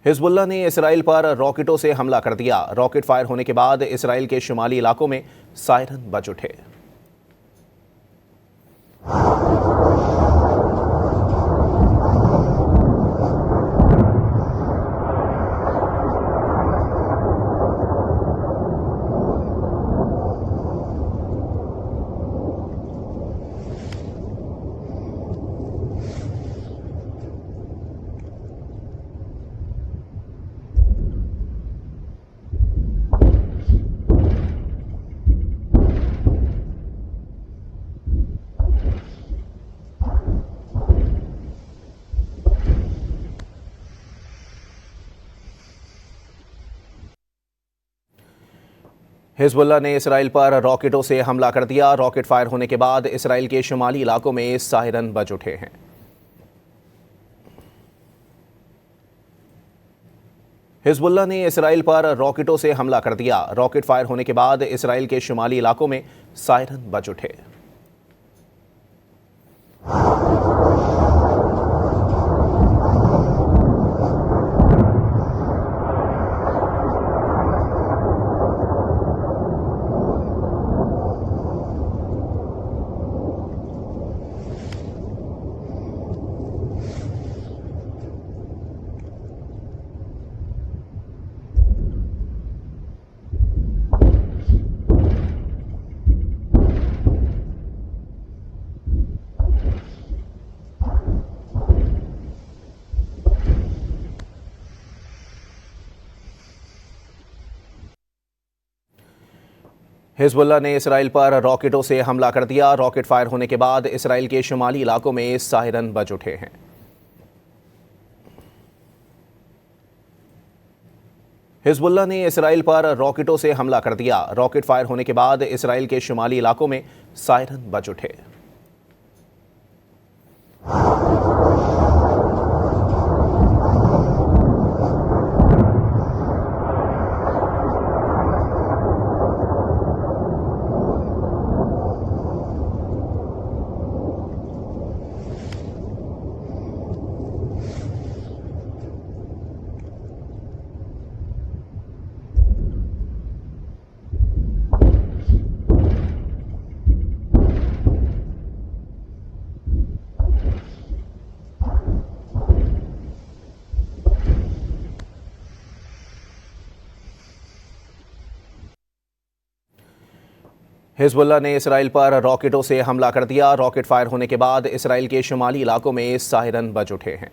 Hezbollah ने Israel पर रॉकेटों से हमला कर दिया। रॉकेट फायर होने के बाद इसराइल के शुमाली इलाकों में सायरन बज उठे। हिजबुल्लाह ने इसराइल पर रॉकेटों से हमला कर दिया। रॉकेट फायर होने के बाद इसराइल के शुमाली इलाकों में सायरन बज उठे हैं। हिजबुल्लाह ने इसराइल पर रॉकेटों से हमला कर दिया। रॉकेट फायर होने के बाद इसराइल के शुमाली इलाकों में सायरन बज उठे। हिजबुल्लाह ने इसराइल पर रॉकेटों से हमला कर दिया। रॉकेट फायर होने के बाद इसराइल के शुमाली इलाकों में सायरन बज उठे हैं। हिजबुल्लाह ने इसराइल पर रॉकेटों से हमला कर दिया। रॉकेट फायर होने के बाद इसराइल के शुमाली इलाकों में सायरन बज उठे। हिजबुल्लाह ने इसराइल पर रॉकेटों से हमला कर दिया। रॉकेट फायर होने के बाद इसराइल के शुमाली इलाकों में सायरन बज उठे हैं।